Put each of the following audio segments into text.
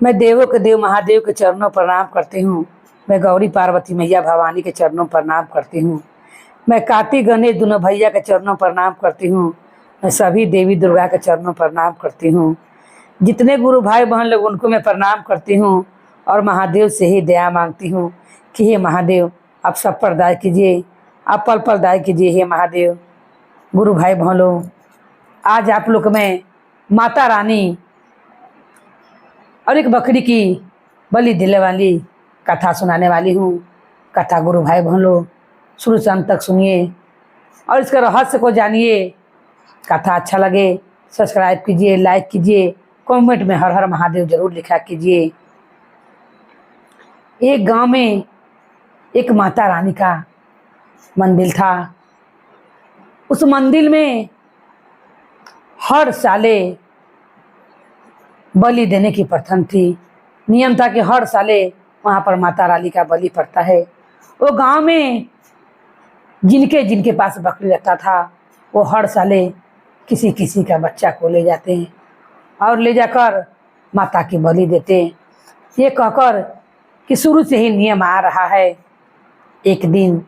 मैं देवों के देव महादेव के चरणों पर प्रणाम करती हूँ। मैं गौरी पार्वती मैया भवानी के चरणों पर प्रणाम करती हूँ। मैं कार्तिक गणेश दोनों भैया के चरणों पर प्रणाम करती हूँ। मैं सभी देवी दुर्गा के चरणों पर प्रणाम करती हूँ। जितने गुरु भाई बहन लोग उनको मैं प्रणाम करती हूँ और महादेव से ही दया मांगती हूँ कि हे महादेव आप सब पर दया कीजिए, आप पल पल दया कीजिए। हे महादेव, गुरु भाई बहन लोग, आज आप लोग में माता रानी और एक बकरी की बलि देने वाली कथा सुनाने वाली हूँ। कथा गुरु भाई बहन लोग शुरू से अंत तक सुनिए और इसका रहस्य को जानिए। कथा अच्छा लगे सब्सक्राइब कीजिए, लाइक कीजिए, कमेंट में हर हर महादेव जरूर लिखा कीजिए। एक गांव में एक माता रानी का मंदिर था। उस मंदिर में हर साले बलि देने की प्रथा थी। नियम था कि हर साले वहाँ पर माता रानी का बलि पड़ता है। वो गांव में जिनके जिनके पास बकरी रहता था वो हर साले किसी किसी का बच्चा को ले जाते हैं और ले जाकर माता की बलि देते हैं। ये कहकर कि शुरू से ही नियम आ रहा है। एक दिन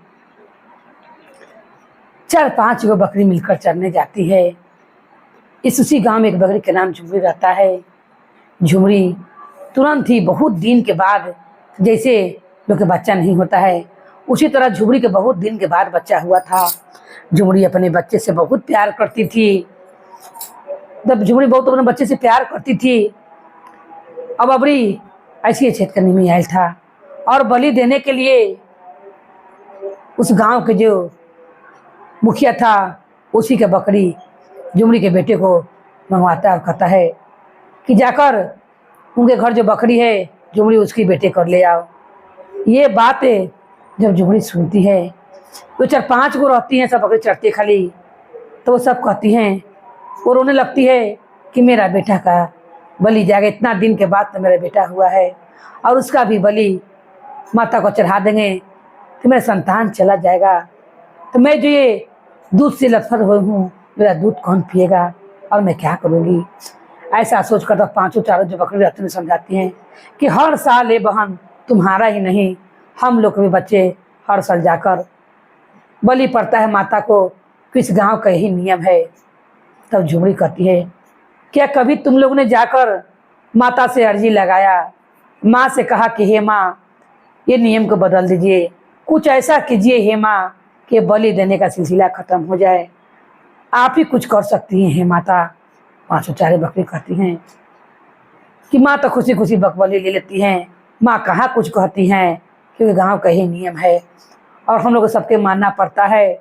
4-5 गो बकरी मिलकर चरने जाती है। उसी गांव में एक बकरी के नाम झुमरी रहता है। झुमरी तुरंत ही बहुत दिन के बाद, जैसे लोग के बच्चा नहीं होता है उसी तरह झुमरी के बहुत दिन के बाद बच्चा हुआ था। झुमरी अपने बच्चे से बहुत प्यार करती थी। जब झुमरी बहुत अपने बच्चे से प्यार करती थी, अब अबरी ऐसी छेद करने में आयल था और बलि देने के लिए उस गांव के जो मुखिया था उसी के बकरी झुमरी के बेटे को मंगवाता और कहता है कि जाकर उनके घर जो बकरी है झुमरी उसकी बेटे कर ले आओ। ये बात जब झुमरी सुनती है, वो 4-5 गो रहती हैं, सब बकरी चढ़ती खाली, तो वो सब कहती हैं, वो रोने लगती है कि मेरा बेटा का बलि जाएगा। इतना दिन के बाद तो मेरा बेटा हुआ है और उसका भी बलि माता को चढ़ा देंगे तो मेरा संतान चला जाएगा। तो मैं जो ये दूध से लथपथ हुई हूँ, मेरा दूध कौन पिएगा और मैं क्या करूँगी। ऐसा सोच कर तो 5 जो बकरी रहती हैं समझाती हैं कि हर साल ये बहन तुम्हारा ही नहीं, हम लोग के भी बच्चे हर साल जाकर बलि पड़ता है माता को, किस गांव का यही नियम है। तब झुमरी कहती है, क्या कभी तुम लोगों ने जाकर माता से अर्जी लगाया, माँ से कहा कि हे माँ ये नियम को बदल दीजिए, कुछ ऐसा कीजिए हे माँ कि बलि देने का सिलसिला खत्म हो जाए, आप ही कुछ कर सकती हैं हे माता। 5 बकरी कहती हैं कि माँ तो खुशी खुशी बकबली ले लेती हैं, माँ कहाँ कुछ कहती हैं, क्योंकि गांव का ही नियम है और हम लोग को सबके मानना पड़ता है।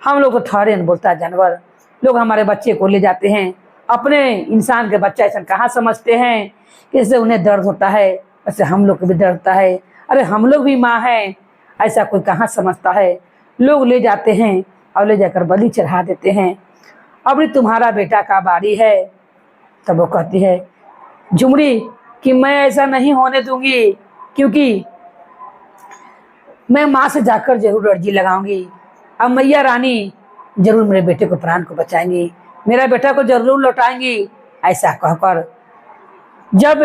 हम लोग को ठहरे न बोलता जानवर, लोग हमारे बच्चे को ले जाते हैं, अपने इंसान के बच्चा ऐसा कहाँ समझते हैं कि इससे उन्हें दर्द होता है, वैसे हम लोग को भी दर्द होता है। अरे हम लोग भी माँ हैं, ऐसा कोई कहाँ समझता है। लोग ले जाते हैं और ले जाकर बलि चढ़ा देते हैं। अब तुम्हारा बेटा का बारी है। तब वो कहती है झुमरी कि मैं ऐसा नहीं होने दूंगी, क्योंकि मैं माँ से जाकर जरूर अर्जी लगाऊंगी। अब मैया रानी जरूर मेरे बेटे को प्राण को बचाएंगी, मेरा बेटा को जरूर लौटाएंगी। ऐसा कहकर जब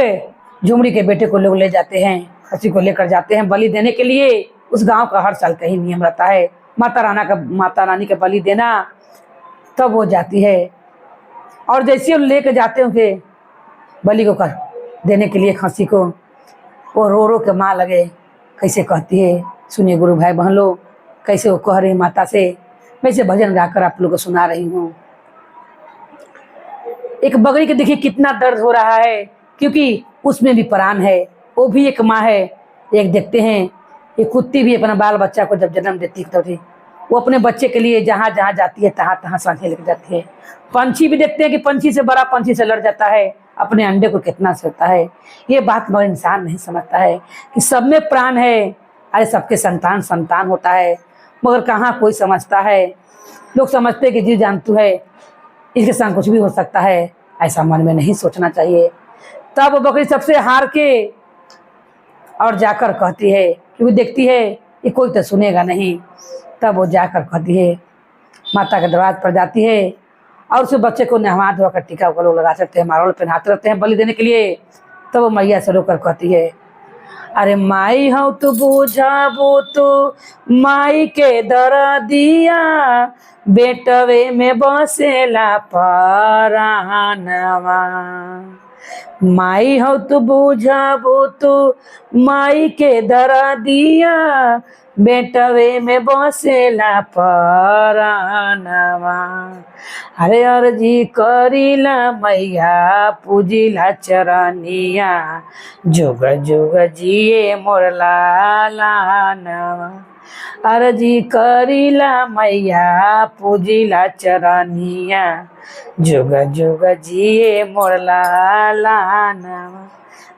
झुमरी के बेटे को लोग ले जाते हैं, खसी को लेकर जाते हैं बलि देने के लिए। उस गांव का हर साल का ही नियम रहता है माता रानी का बलि देना। तब वो जाती है और जैसे वो लेकर जाते हैं उसे बलि को कर देने के लिए खसी को, वो रो रो के माँ लगे कैसे कहती है। सुनिए गुरु भाई बहन लोग, कैसे वो कह रही माता से। मैं इसे भजन गाकर आप लोगों को सुना रही हूँ। एक बकरी के देखिए कितना दर्द हो रहा है, क्योंकि उसमें भी प्राण है, वो भी एक माँ है। एक देखते हैं ये कुत्ती भी अपना बाल बच्चा को जब जन्म देती है तो वो अपने बच्चे के लिए जहाँ जहाँ जाती है तहाँ तहाँ सांसें लेकर जाती है। पंछी भी देखते हैं कि पंछी से बड़ा पंछी से लड़ जाता है, अपने अंडे को कितना सहता है। ये बात मगर इंसान नहीं समझता है कि सब में प्राण है। अरे सबके संतान संतान होता है, मगर कहाँ कोई समझता है। लोग समझते हैं कि जीव जंतु है, इसके संग कुछ भी हो सकता है। ऐसा मन में नहीं सोचना चाहिए। तब वो बकरी सबसे हार के और जाकर कहती है, क्योंकि देखती है कि कोई तो सुनेगा नहीं। तब वो जाकर कहती है, माता के दरवाजे पर जाती है और उस बच्चे को नहवा धोकर टीका उका लोग लगाते रहते हैं, मारवाड़ पहनाते रहते हैं बलि देने के लिए। तब वो मैया से रोकर कहती है, अरे माई हो तो बुझाबो तो माई के दरदिया, बेटवे में बसेला परानवा। माई हो तो बुझाबो तो माई के दरदिया, बेटवे में बसेला परानवा। अरे अर्जी करीला मैया पूजिला चरनिया, जुग जुग जिए मोर लालनवा। अर्जी करीला मैया पूजिला चरनिया, जुग जुग जिए मोर लालनवा।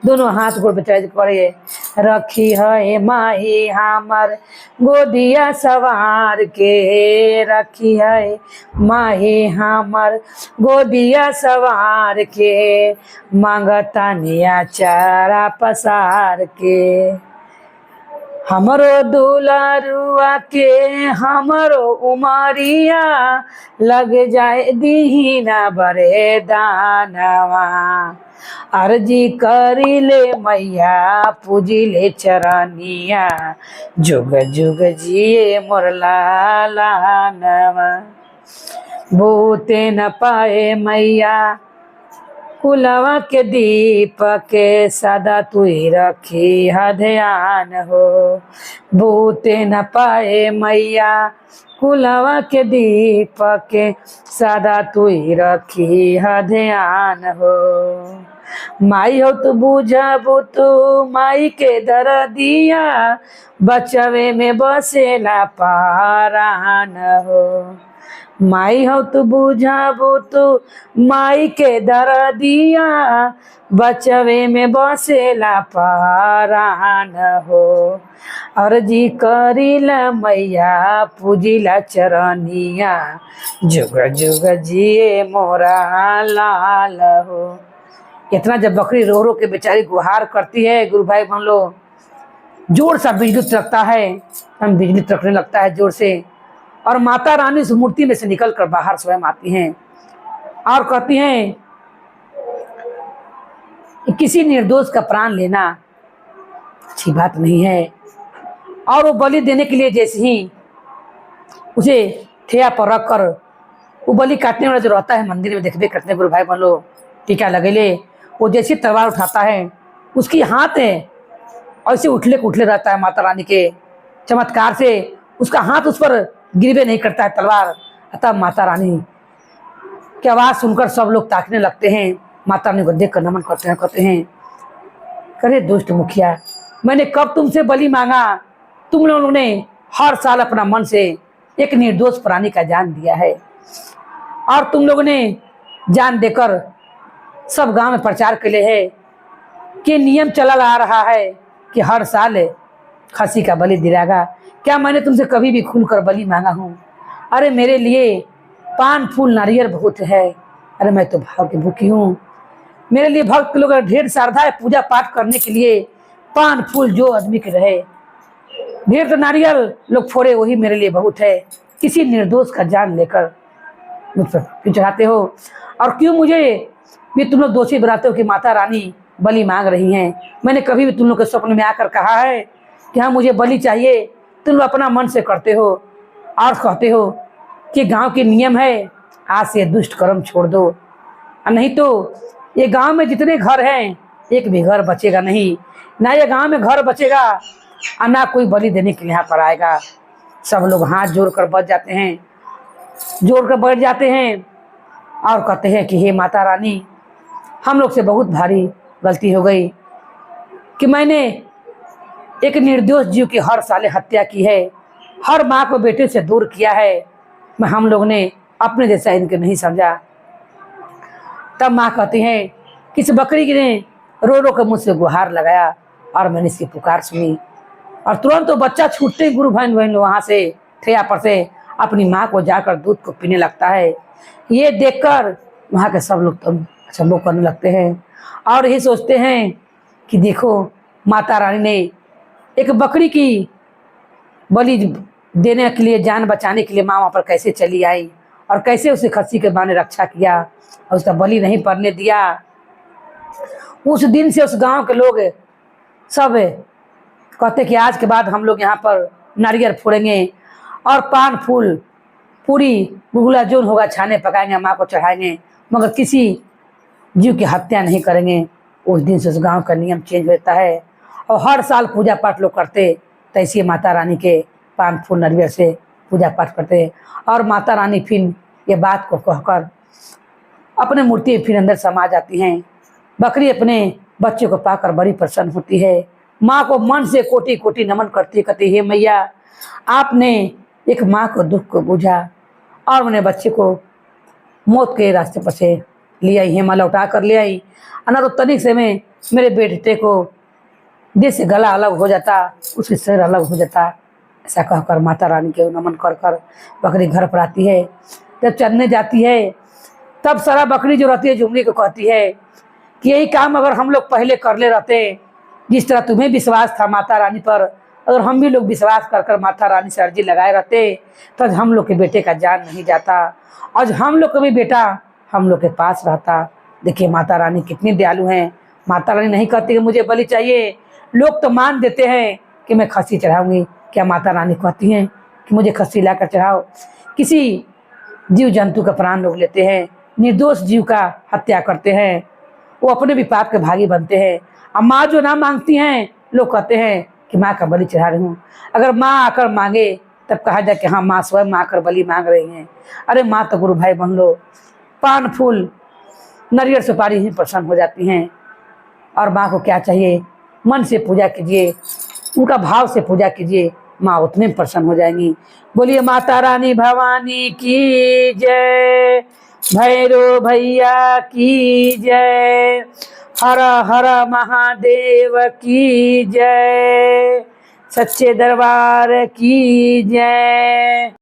दोनों हाथ गोड़ पे चढ़ पड़े, रखी है माही हमर गोदिया सवार के, रखी है माही हमर गोदिया सवार के, मांगता निया चारा पसार के। हमरो दुलारुआ के हमरो उमरिया, लग जाए दीना बरे दानवा। अर्जी करीले मैया पूजिले चरनिया, जुग जुग जिए मोर लालनवा। बूते न पाए मैया कुलवा के दीप के, सदा तू ही रखी है ध्यान हो। बूते न पाए मैया कुलवा के दीप के, सदा तू ही रखी है ध्यान हो। माई हो तो बुझाबो तो माई के दरदिया, बचवे में बसेला परान हो। माई हो तो बुझाबो तो माई के दरदिया, बचवे में बसेला परान हो। अर्जी करीला मैया पूजिला चरनिया, जुग जुग जिए मोरा लाल हो। इतना जब बकरी रो रो के बेचारी गुहार करती है, गुरु भाई बहन लोग, जोर सा बिजली तिलकता है, हम बिजली तिलकने लगता है जोर से, और माता रानी उस मूर्ति में से निकल कर बाहर स्वयं आती हैं और कहती हैं कि किसी निर्दोष का प्राण लेना अच्छी बात नहीं है। और वो बलि देने के लिए जैसे ही उसे ठेया पर रख कर वो बलि काटने वाला जो रहता है मंदिर में, देखबे करते हैं गुरु भाई बहन लोग, टीका लगेले, वो जैसी तलवार उठाता है उसकी हाथ है ऐसे उठले उठले रहता है। माता रानी के चमत्कार से उसका हाथ उस पर गिरबे नहीं करता है तलवार। अतः माता रानी की आवाज़ सुनकर सब लोग ताकने लगते हैं, माता रानी को देख कर नमन करते हैं, कहते हैं, करे दुष्ट मुखिया, मैंने कब तुमसे बलि मांगा? तुम लोगों ने हर साल अपना मन से एक निर्दोष प्राणी का जान दिया है, और तुम लोगों ने जान देकर सब गांव में प्रचार के लिए है कि नियम चला आ रहा है कि हर साल खसी का बलि दिलाएगा। क्या मैंने तुमसे कभी भी खुलकर बलि मांगा हूँ? अरे मेरे लिए पान फूल नारियल बहुत है, अरे मैं तो भाव की भूखी हूँ। मेरे लिए भक्त लोग ढेर श्रद्धा है पूजा पाठ करने के लिए, पान फूल जो आदमी के रहे, ढेर तो नारियल लोग फोड़े वही मेरे लिए बहुत है। किसी निर्दोष का जान लेकर मुझ पर क्यों चढ़ाते हो, और क्यों मुझे भी तुम लोग दोषी बनाते हो कि माता रानी बलि मांग रही हैं? मैंने कभी भी तुम लोग के स्वप्न में आकर कहा है कि हाँ मुझे बलि चाहिए? तुम लोग अपना मन से करते हो और कहते हो कि गांव के नियम है, आज से दुष्ट कर्म छोड़ दो, और नहीं तो ये गांव में जितने घर हैं एक भी घर बचेगा नहीं, ना ये गांव में घर बचेगा और ना कोई बलि देने के लिए यहाँ पर आएगा। सब लोग हाथ जोड़ कर बैठ जाते हैं, जोड़ कर बैठ जाते हैं और कहते हैं कि हे माता रानी, हम लोग से बहुत भारी गलती हो गई कि मैंने एक निर्दोष जीव की हर साल हत्या की है, हर माँ को बेटे से दूर किया है, मैं हम लोग ने अपने जैसा इनके नहीं समझा। तब माँ कहती हैं कि इस बकरी ने रो रो कर मुझसे गुहार लगाया और मैंने इसकी पुकार सुनी, और तुरंत तो बच्चा छूटते ही गुरु बहन वहाँ से ठेया पर से अपनी माँ को जाकर दूध को पीने लगता है। ये देखकर वहाँ के सब लोग तो अचंभो करने लगते हैं और ये सोचते हैं कि देखो माता रानी ने एक बकरी की बलि देने के लिए, जान बचाने के लिए माँ वहाँ पर कैसे चली आई और कैसे उसे खस्सी के माँ ने रक्षा किया और उसका बलि नहीं पड़ने दिया। उस दिन से उस गांव के लोग सब कहते कि आज के बाद हम लोग यहाँ पर नारियल फोड़ेंगे और पान फूल पूरी गुगला जोन होगा छाने पकाएंगे, माँ को चढ़ाएंगे, मगर किसी जीव की हत्या नहीं करेंगे। उस दिन से उस गांव का नियम चेंज होता है और हर साल पूजा पाठ लोग करते। तैसे माता रानी के पान फूल नारियल से पूजा पाठ करते और माता रानी फिर ये बात को कहकर अपने मूर्ति फिर अंदर समा जाती हैं। बकरी अपने बच्चे को पाकर बड़ी प्रसन्न होती है, माँ को मन से कोटि कोटि नमन करती, कहती हे मैया, आपने एक माँ को दुख को बुझा और मैंने बच्चे को मौत के रास्ते पर से ले आई, हेमा लौटा कर ले आई। अना तो तनिक से में मेरे बेटे को देह से गला अलग हो जाता, उसके शरीर अलग हो जाता। ऐसा कहकर माता रानी के नमन कर कर बकरी घर पर आती है। जब चरने जाती है तब सारा बकरी जो रहती है झुमरी को कहती है कि यही काम अगर हम लोग पहले कर ले रहते, जिस तरह तुम्हें विश्वास था माता रानी पर, अगर हम भी लोग विश्वास कर कर माता रानी से अर्जी लगाए रहते तो हम लोग के बेटे का जान नहीं जाता। आज हम लोग का भी बेटा हम लोग के पास रहता। देखिए माता रानी कितनी दयालु हैं। माता रानी नहीं कहती कि मुझे बलि चाहिए, लोग तो मान देते हैं कि मैं खस्सी चढ़ाऊंगी। क्या माता रानी कहती हैं कि मुझे खस्सी लाकर चढ़ाओ? किसी जीव जंतु का प्राण लोग लेते हैं, निर्दोष जीव का हत्या करते हैं, वो अपने भी पाप के भागी बनते हैं। अब माँ जो ना मांगती हैं, लोग कहते हैं कि माँ का बलि चढ़ा रही हूँ। अगर माँ आकर मांगे तब कहा जाए कि हाँ माँ स्वयं आकर बलि मांग रही हैं। अरे माँ तो गुरु भाई बन लो, पान फूल नारियल सुपारी ही प्रसन्न हो जाती हैं। और माँ को क्या चाहिए, मन से पूजा कीजिए, उनका भाव से पूजा कीजिए, माँ उतने प्रसन्न हो जाएंगी। बोलिए माता रानी भवानी की जय, भैरो भैया की जय, हर हर महादेव की जय, सच्चे दरबार की जय।